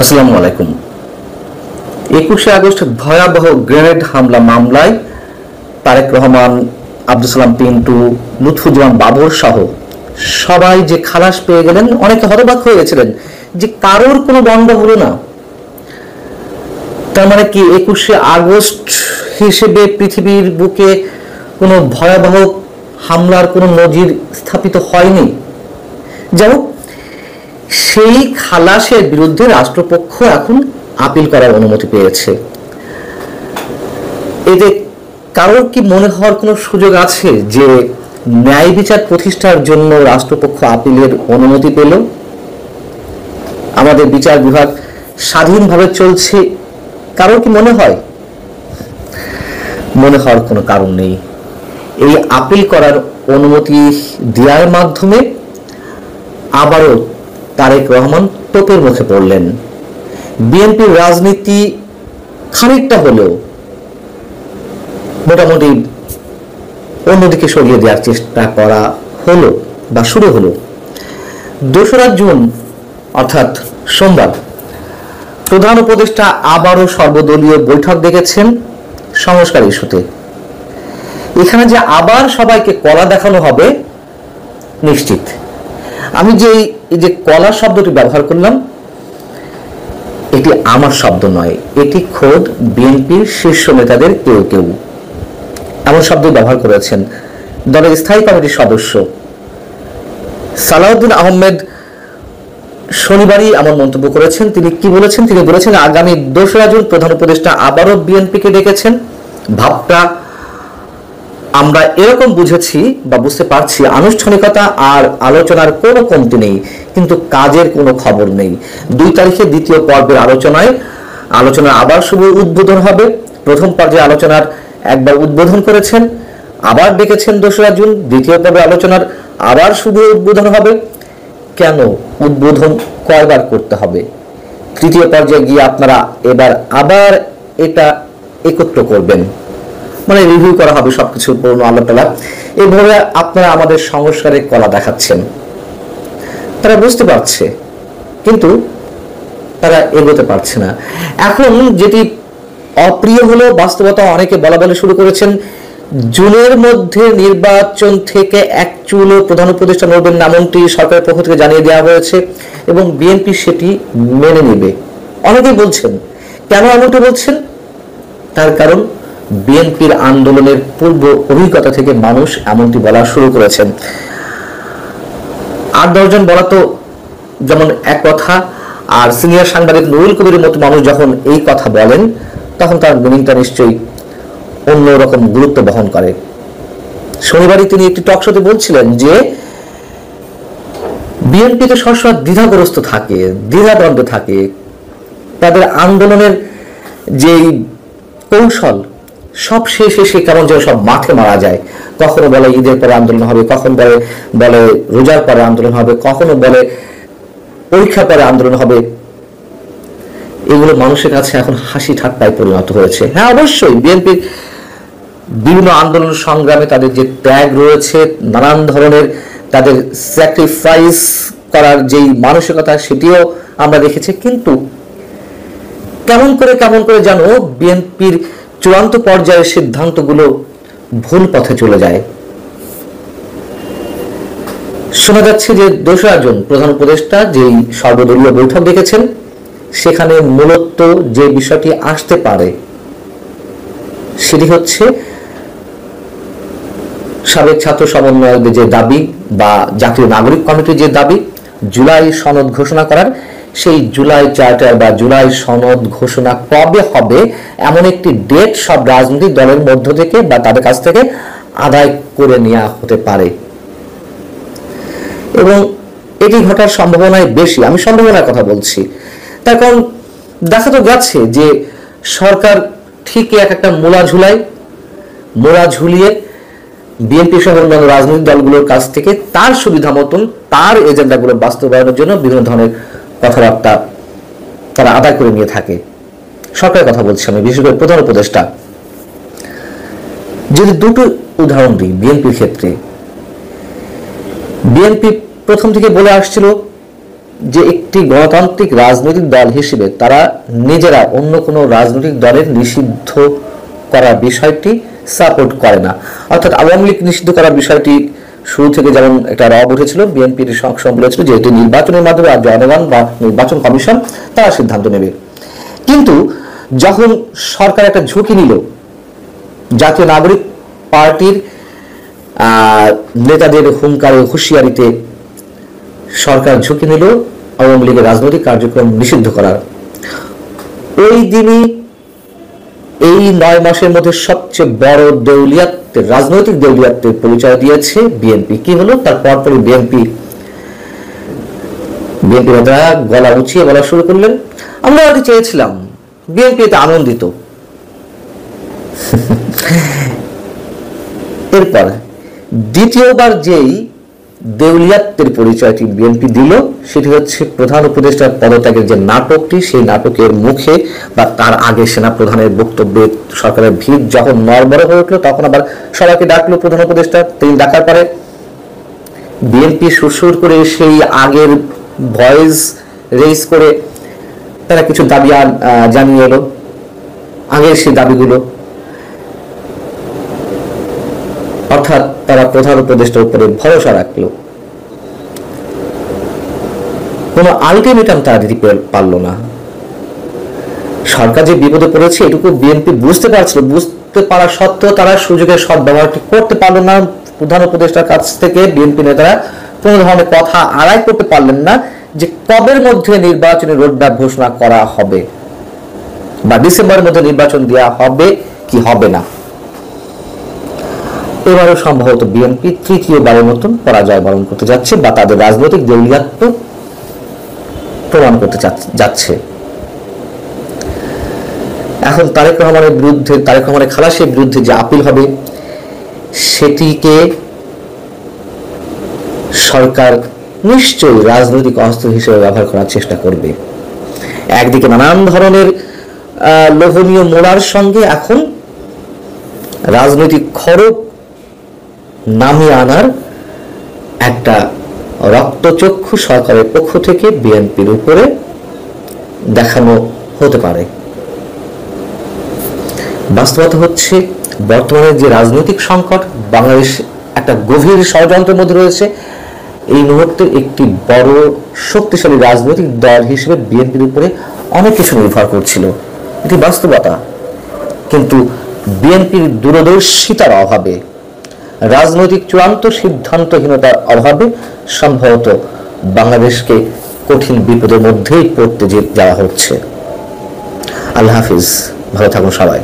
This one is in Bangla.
আসসালামু আলাইকুম। 21শে আগস্ট ভয়াবহ গ্রেনেড হামলা মামলায় তারেক রহমান, আব্দুল সালাম পিন্টু, লুৎফুজ্জামান বাবর সহ সবাই যে খালাস পেয়ে গেলেন, অনেকে হতবাক হয়ে গেছিলেন যে কারোর কোনো দণ্ড হলো না। তার মানে কি 21শে আগস্ট হিসেবে পৃথিবীর বুকে কোনো ভয়াবহ হামলার কোনো নজির স্থাপিত হয়নি। যাই হোক, সেই খালাসের বিরুদ্ধে রাষ্ট্রপক্ষ এখন আপিল করার অনুমতি পেয়েছে। এতে কারোর কি মনে হওয়ার কোনো সুযোগ আছে যে ন্যায় বিচার প্রতিষ্ঠার জন্য রাষ্ট্রপক্ষ আপিলের অনুমতি পেল? আমাদের বিচার বিভাগ স্বাধীনভাবে চলছে, কারোর কি মনে হয়? মনে হওয়ার কোনো কারণ নেই। এই আপিল করার অনুমতি দেওয়ার মাধ্যমে আবারও তারেক রহমান তোপের মুখে পড়লেন। বিএনপির রাজনীতি খানিকটা হলেও মোটামুটি অন্যদিকে সরিয়ে দেওয়ার চেষ্টা করা হলো বা শুরু হলো। 2রা জুন অর্থাৎ সোমবার প্রধান উপদেষ্টা আবারও সর্বদলীয় বৈঠক ডেকেছেন সংস্কার ইস্যুতে। এখানে যে আবার সবাইকে কলা দেখানো হবে নিশ্চিত। আমি যে এই যে কলা শব্দটি ব্যবহার করলাম, এটি আমার শব্দ নয়, এটি খোদ বিএনপির শীর্ষ নেতাদের কেউ কেউ এমন শব্দ ব্যবহার করেছেন। দলের স্থায়ী কমিটির সদস্য সালাউদ্দিন আহমেদ শনিবারই এমন মন্তব্য করেছেন। তিনি কি বলেছেন? তিনি বলেছেন আগামী 2রা জুন প্রধান উপদেষ্টা আবারও বিএনপিকে ডেকেছেন। ভাবটা আমরা এরকম বুঝেছি বা বুঝতে পারছি, আনুষ্ঠানিকতা আর আলোচনার কোনো কমতি নেই, কিন্তু কাজের কোনো খবর নেই। 2 তারিখে দ্বিতীয় পর্বের আলোচনা আবার শুভ উদ্বোধন হবে। প্রথম পর্যায়ে আলোচনার একবার উদ্বোধন করেছেন, আবার ডেকেছেন 2রা জুন দ্বিতীয় পর্বের আলোচনার আবার শুভ উদ্বোধন হবে। কেন উদ্বোধন কয়বার করতে হবে? তৃতীয় পর্যায়ে গিয়ে আপনারা এবার আবার এটা একত্র করবেন, মানে রিভিউ করা হবে সবকিছু পূর্ণ আল্লাহ তাআলা। এইভাবে আপনারা আমাদের সংস্কারের কলা দেখাচ্ছেন। তারা বুঝতে পারছে, কিন্তু তারা এগোতে পারছে না। এখন যেটি অপ্রিয় হলো, বাস্তবতা অনেকে বলা বলে শুরু করেছেন, জুনের মধ্যে নির্বাচন থেকে এক চুলও প্রধান উপদেষ্টা নড়বেন না, এমনটি সরকারের পক্ষ থেকে জানিয়ে দেওয়া হয়েছে এবং বিএনপি সেটি মেনে নেবে। অনেকেই বলছেন, কেন এমনটি বলছেন? তার কারণ বিএনপির আন্দোলনের পূর্ব অভিজ্ঞতা থেকে মানুষ এমনটি বলা শুরু করেছেন। 8-10 জন বলা তো যেমন এক কথা, আর সিনিয়র সাংবাদিক নুরুল কবিরের মতো মানুষ যখন এই কথা বলেন, তখন তার মিনিংটা নিশ্চয়ই অন্যরকম গুরুত্ব বহন করে। শনিবারই তিনি একটি টক শোতে বলছিলেন যে বিএনপি তো সবসময় দ্বিধাগ্রস্ত থাকে, দ্বিধাদ্বন্দ্বে থাকে। তাদের আন্দোলনের যে কৌশল সব শেষে কেমন যেন সব মাঠে মারা যায়। কখনো বলে ঈদের পরে আন্দোলন হবে, কখনো বলে রোজার পরে আন্দোলন হবে, কখনো বলে পরীক্ষার পরে আন্দোলন হবে। এগুলো মানুষের কাছে এখন হাসি ঠাট্টায় পরিণত হয়েছে। হ্যাঁ, অবশ্যই বিএনপির বিভিন্ন আন্দোলন সংগ্রামে তাদের যে ত্যাগ রয়েছে, নানান ধরনের তাদের স্যাক্রিফাইস করার যেই মানসিকতা, সেটিও আমরা দেখেছি। কিন্তু কেমন করে যেন বিএনপির চূড়ান্ত পর্যায়ের সিদ্ধান্তগুলো ভুল পথে চলে যায়। শোনা যাচ্ছে যে 2রা জুন প্রধান উপদেষ্টা যেই সর্বদলীয় বৈঠক ডেকেছেন, সেখানে মূলত যে বিষয়টি আসতে পারে সেটি হচ্ছে সাবেক ছাত্র সমন্বয়কদের যে দাবি বা জাতীয় নাগরিক কমিটির যে দাবি জুলাই সনদ ঘোষণা করার, সেই জুলাই চার্টার বা জুলাই সনদ ঘোষণা কবে হবে এমন একটি ডেট সব রাজনৈতিক দলের মধ্য থেকে বা তাদের কাছ থেকে আদায় করে নেওয়া হতে পারে এবং এটি ঘটার সম্ভাবনাই বেশি। আমি সম্ভাবনার কথা বলছি, তার কারণ দেখা তো যাচ্ছে যে সরকার ঠিক একটা মোলা ঝুলিয়ে বিএনপি সহ অন্যান্য রাজনৈতিক দলগুলোর কাছ থেকে তার সুবিধা মতন তার এজেন্ডাগুলো বাস্তবায়নের জন্য বিভিন্ন ধরনের কথাবার্তা তারা আদায় করে নিয়ে থাকে। সরকারের কথা বলছি আমি, বিশেষ করে প্রধান উপদেষ্টা। যদি 2টো উদাহরণ দিই বিএনপির ক্ষেত্রে, বিএনপি প্রথম থেকে বলে আসছিল যে একটি গণতান্ত্রিক রাজনৈতিক দল হিসেবে তারা নিজেরা অন্য কোনো রাজনৈতিক দলের নিষিদ্ধ করার বিষয়টি সাপোর্ট করে না। অর্থাৎ আওয়ামী লীগ নিষিদ্ধ করার বিষয়টি শুরু থেকে যেমন একটা রব উঠেছিল, বিএনপির সংসদ বলেছিল যে এটি নির্বাচনের মাধ্যমে আর জনগণ বা নির্বাচন কমিশন তারা সিদ্ধান্ত নেবে। কিন্তু যখন সরকার একটা ঝুঁকি নিল, জাতীয় নাগরিক পার্টির নেতাদের হুঙ্কারে হুঁশিয়ারিতে সরকার ঝুঁকি নিল আওয়ামী লীগের রাজনৈতিক কার্যক্রম নিষিদ্ধ করার, ওই দিনই এই 9 মাসের মধ্যে সবচেয়ে বড় দেউলিয়াত্বের, রাজনৈতিক দেউলিয়াত্বের পরিচয় দিয়েছে বিএনপি। কি হলো? তার পরপরই বিএনপি নেতারা গলা উঁচিয়ে বলা শুরু করলেন, আমরা আগে চেয়েছিলাম, বিএনপি এতে আনন্দিত। এরপর দ্বিতীয়বার যেই দেউলিয়াত্বের পরিচয়টি বিএনপি দিল সেটি হচ্ছে প্রধান উপদেষ্টার পদত্যাগের যে নাটকটি, সেই নাটকের মুখে বা তার আগে সেনা প্রধানের বক্তব্যে সরকারের ভিড় যখন নড়বড়ে হয়ে উঠলো, তখন আবার সবাইকে ডাকলো প্রধান উপদেষ্টা। তিনি ডাকার পরে বিএনপি সুরসুর করে সেই আগের ভয়েস রেজ করে তারা কিছু দাবি জানিয়ে এলো, আগের সেই দাবিগুলো। অর্থাৎ তারা প্রধান উপদেষ্টার উপরে ভরসা রাখলো, কোন আলটিমেটাম তারা দিতে পারলো না। সরকার যে বিপদে পড়েছে এটুকু বিএনপি বুঝতে পারছিল, বুঝতে পারা সত্ত্বেও তারা সুযোগের সদ্ব্যবহারটি করতে পারলো না। প্রধান উপদেষ্টার কাছ থেকে বিএনপি নেতারা কোনো ধরনের কথা আড়াই করতে পারলেন না যে কবের মধ্যে নির্বাচনী রোডম্যাপ ঘোষণা করা হবে বা ডিসেম্বরের মধ্যে নির্বাচন দেওয়া হবে কি হবে না। এবারও সম্ভবত বিএনপি তৃতীয়বারের মতন পরাজয় বরণ করতে যাচ্ছে বা তাদের রাজনৈতিক দেউলিয়াত্ব প্রমাণ করতে যাচ্ছে। এখন তারেক রহমানের বিরুদ্ধে, তারেক রহমানের খালাসের বিরুদ্ধে যে আপিল হবে সেটিকে সরকার নিশ্চয়ই রাজনৈতিক অস্ত্র হিসেবে ব্যবহার করার চেষ্টা করবে। একদিকে নানান ধরনের লোভনীয় মোড়ার সঙ্গে এখন রাজনৈতিক খড়গ নামিয়ে আনার একটা রক্তচক্ষু সরকারের পক্ষ থেকে বিএনপির উপরে দেখানো হতে পারে। বাস্তবতা হচ্ছে বর্তমানে যে রাজনৈতিক সংকট, বাংলাদেশ একটা গভীর ষড়যন্ত্রের মধ্যে রয়েছে। এই মুহূর্তে একটি বড় শক্তিশালী রাজনৈতিক দল হিসেবে বিএনপির উপরে অনেক কিছু নির্ভর করছিল, এটি বাস্তবতা। কিন্তু বিএনপির দূরদর্শিতার অভাবে, রাজনৈতিক চূড়ান্ত সিদ্ধান্তহীনতার অভাবে সম্ভবত বাংলাদেশকে কঠিন বিপদের মধ্যেই পড়তে যাওয়া হচ্ছে। আল্লাহ হাফিজ, ভালো থাকুন সবাই।